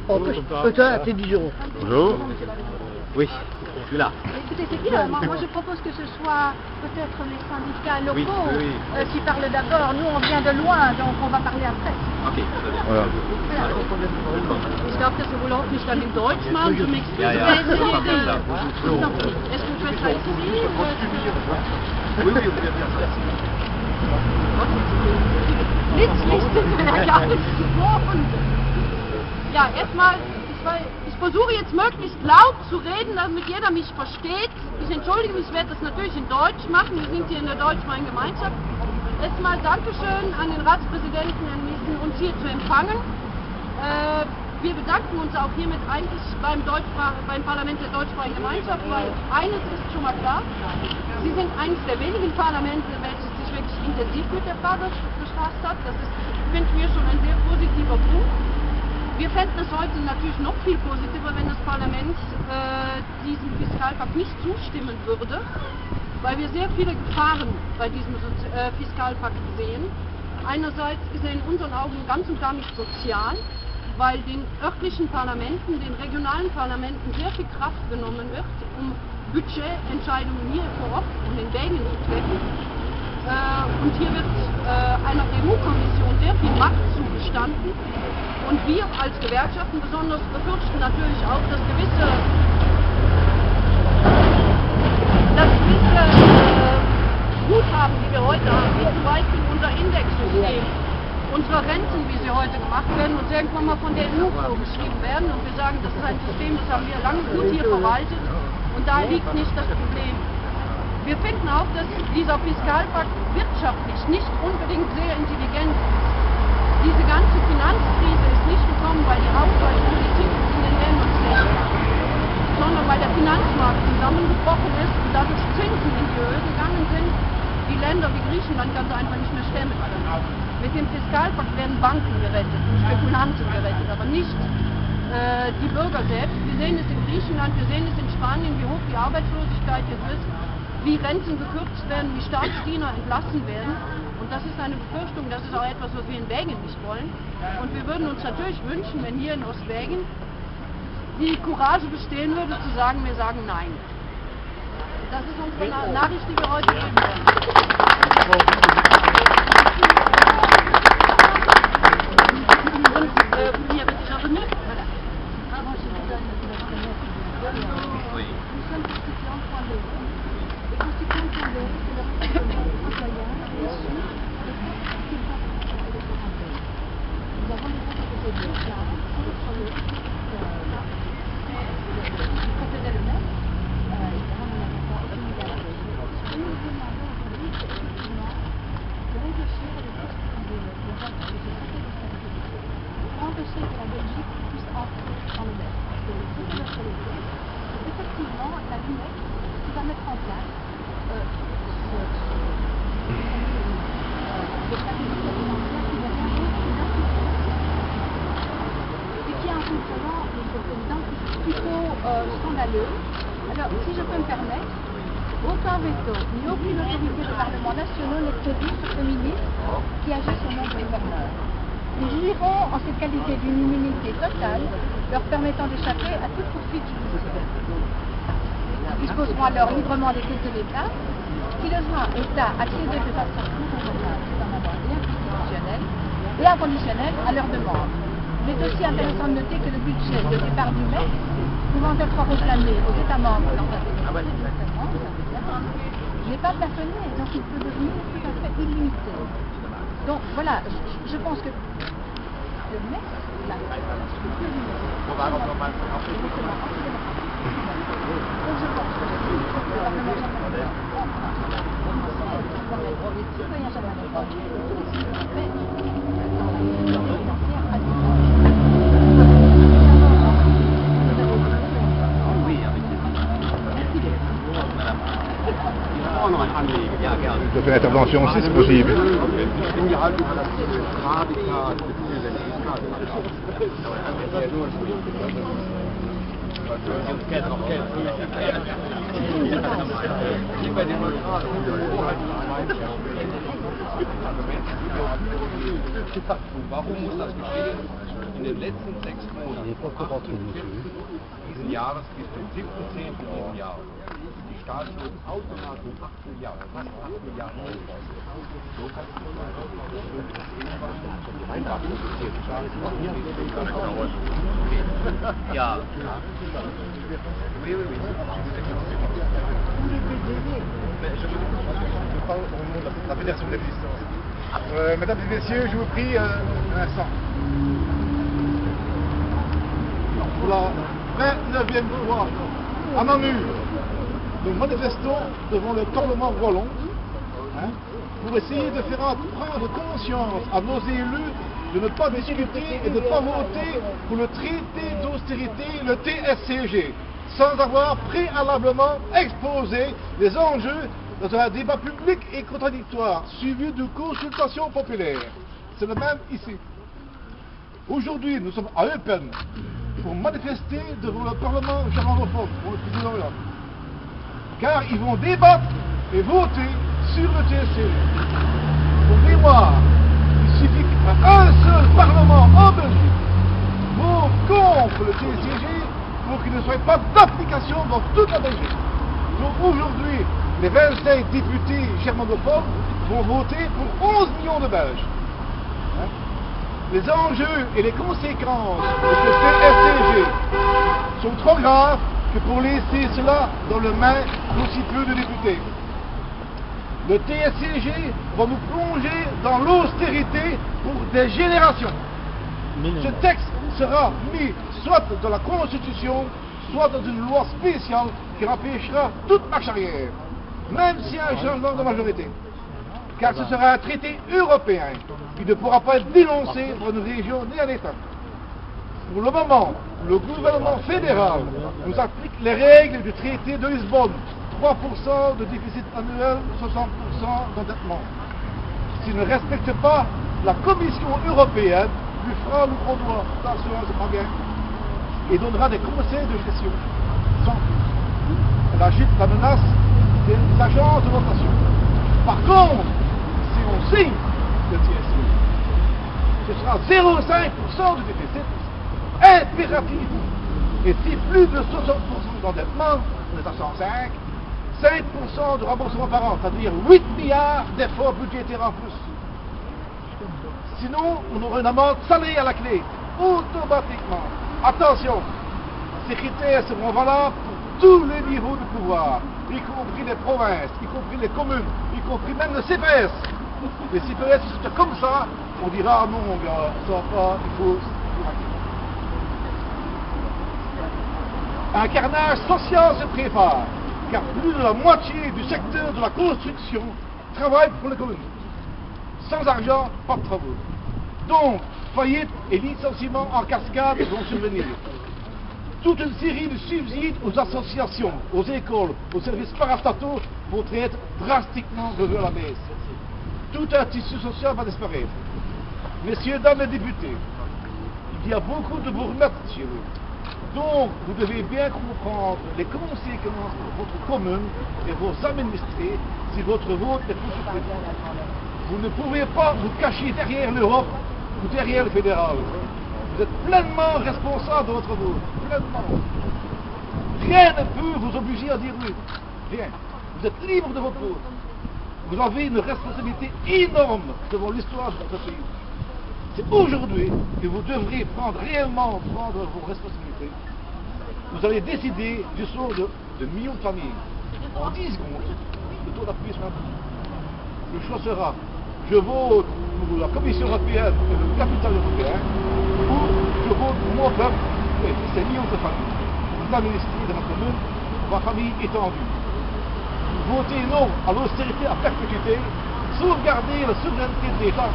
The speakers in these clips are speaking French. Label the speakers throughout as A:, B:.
A: Oh, peut-être, c'est 10 euros.
B: Bonjour. Oui, celui-là.
C: Écoutez, c'est bien. Moi, je propose que ce soit peut-être les syndicats locaux qui parlent d'abord. Nous, on vient de loin, donc on va parler après.
B: Ok.
A: Voilà.
D: Ich darf das wohl auch nicht dann in Deutsch machen, zum Express.
B: Ja, ja.
D: Est-ce que vous faites ça ici ou
B: Oui, oui, on peut faire ça ici.
D: Ja, erstmal, ich versuche jetzt möglichst laut zu reden, damit jeder mich versteht. Ich entschuldige mich, ich werde das natürlich in Deutsch machen. Wir sind hier in der deutsch-freien Gemeinschaft. Erstmal Dankeschön an den Ratspräsidenten, Herrn Miesen, uns hier zu empfangen. Wir bedanken uns auch hiermit eigentlich beim Parlament der deutsch-freien Gemeinschaft, weil eines ist schon mal klar, Sie sind eines der wenigen Parlamente, welches sich wirklich intensiv mit der Frage befasst hat. Das ist, finde ich, schon ein sehr positiver Punkt. Wir fänden es heute natürlich noch viel positiver, wenn das Parlament diesem Fiskalpakt nicht zustimmen würde, weil wir sehr viele Gefahren bei diesem Fiskalpakt sehen. Einerseits ist er in unseren Augen ganz und gar nicht sozial, weil den örtlichen Parlamenten, den regionalen Parlamenten sehr viel Kraft genommen wird, um Budgetentscheidungen hier vor Ort und in Belgien zu treffen. Und hier wird einer EU-Kommission sehr viel Macht zugestanden. Und wir als Gewerkschaften besonders befürchten natürlich auch, dass gewisse Guthaben, die wir heute haben, wie zum Beispiel unser Indexsystem, unsere Renten, wie sie heute gemacht werden, uns irgendwann mal von der EU vorgeschrieben werden. Und wir sagen, das ist ein System, das haben wir lange gut hier verwaltet und da liegt nicht das Problem. Wir finden auch, dass dieser Fiskalpakt wirtschaftlich nicht unbedingt sehr intelligent ist. Diese ganze Finanzkrise ist nicht gekommen, weil die Haushaltspolitik in den Ländern schlecht war, sondern weil der Finanzmarkt zusammengebrochen ist und dadurch Zinsen in die Höhe gegangen sind, die Länder wie Griechenland ganz einfach nicht mehr stemmen können. Mit dem Fiskalpakt werden Banken gerettet, Spekulanten gerettet, aber nicht die Bürger selbst. Wir sehen es in Griechenland, wir sehen es in Spanien, wie hoch die Arbeitslosigkeit jetzt ist, wie Renten gekürzt werden, wie Staatsdiener entlassen werden. Und das ist eine Befürchtung, das ist auch etwas, was wir in Belgien nicht wollen. Und wir würden uns natürlich wünschen, wenn hier in Ostbelgien die Courage bestehen würde, zu sagen, wir sagen Nein. Das ist unsere Nachricht, die wir heute geben wollen. Und hier bitte noch nicht. Scandaleux. Alors, si je peux me permettre, aucun veto ni aucune autorité de parlements nationaux n'est prévu sur ce ministre qui agit sur nom des gouverneurs. Ils jugeront en cette qualité d'une immunité totale, leur permettant d'échapper à toute poursuite judiciaire. Ils disposeront alors librement des comptes de l'État, qui devra l'État accéder de façon convenable, et inconditionnelle à leur demande. Il est aussi intéressant de noter que le budget de départ du MEC, pouvant être réclamé aux États membres dans un délai n'est pas plafonné, donc il peut devenir tout à fait illimité. Donc voilà, je pense que le MEC, là, donc je pense que le Parlement
B: Je fais l'intervention si c'est possible. Warum muss das geschehen? In den letzten 6 Monaten diesen Jahres bis zum 7.10. diesen Jahres die Staatsschulden automatisch um 8 Milliarden, fast 8 Milliarden aufbauen. So kann es nicht weiter. Ja. Oui, oui, oui.
E: Je parle au nom de la Fédération de l'existence. Mesdames et messieurs, je vous prie un instant. Pour la 29e fois à Namur, nous manifestons devant le Parlement wallon pour essayer de faire prendre conscience à nos élus de ne pas discuter et de ne pas voter pour le traité d'austérité, le TSCG, sans avoir préalablement exposé les enjeux dans un débat public et contradictoire, suivi de consultations populaires. C'est le même ici. Aujourd'hui, nous sommes à Eupen pour manifester devant le Parlement germanophone, pour le président Hollande, car ils vont débattre et voter sur le TSCG. Pour mémoire, il suffit qu'un seul Parlement en Belgique vote contre le TSCG pour qu'il ne soit pas d'application dans toute la Belgique. Donc aujourd'hui, les 25 députés germanophones vont voter pour 11 millions de Belges. Les enjeux et les conséquences de ce TSCG sont trop graves que pour laisser cela dans le main d'aussi peu de députés. Le TSCG va nous plonger dans l'austérité pour des générations. Ce texte sera mis soit dans la Constitution, soit dans une loi spéciale qui empêchera toute marche arrière, même s'il y a un changement de majorité. Car ce sera un traité européen qui ne pourra pas être dénoncé par une région ni un État. Pour le moment, le gouvernement fédéral nous applique les règles du traité de Lisbonne. 3% de déficit annuel, 60% d'endettement. S'il ne respecte pas, la Commission européenne lui fera le gros doigt. Attention, c'est pas bien. Et donnera des conseils de gestion. Sans plus. Elle agite la menace des agences de notation. Par contre, si on signe le TSCG, ce sera 0,5% du déficit impératif. Et si plus de 60% d'endettement, on est à 105, 5% de remboursement par an, c'est-à-dire 8 milliards d'efforts budgétaires en plus. Sinon, on aura une amende salée à la clé, automatiquement. Attention, ces critères seront valables pour tous les niveaux de pouvoir, y compris les provinces, y compris les communes, y compris même le CPS. Les CPS, si c'était comme ça, on dira non, mon gars, ça va pas, il faut. Un carnage social se prépare, car plus de la moitié du secteur de la construction travaille pour les communes. Sans argent, pas de travaux. Donc, faillite et licenciements en cascade vont survenir. Toute une série de subsides aux associations, aux écoles, aux services parastataux vont être drastiquement revus à la baisse. Tout un tissu social va disparaître. Messieurs, dames les députés, il y a beaucoup de bourgmestres chez vous. Donc, vous devez bien comprendre les conséquences pour votre commune et vos administrés si votre vote est plus supprimé. Vous ne pouvez pas vous cacher derrière l'Europe ou derrière le fédéral. Vous êtes pleinement responsable de votre vote. Pleinement. Rien ne peut vous obliger à dire oui. Rien. Vous êtes libre de votre vote. Vous avez une responsabilité énorme devant l'histoire de votre pays. C'est aujourd'hui que vous devrez réellement prendre vos responsabilités. Vous allez décider du sort de millions de familles. En 10 secondes, le taux d'appui sur un bouton. Le choix sera, je vote pour la Commission européenne et le capital européen, ou je vote pour mon peuple et ces millions de familles. Vous administrez de ma commune, ma famille étendue. Vous votez non à l'austérité à perpétuité, sauvegardez la souveraineté de l'État,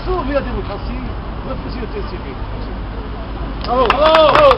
E: sauver la démocratie, refusez le TSCG. Bravo, bravo, bravo.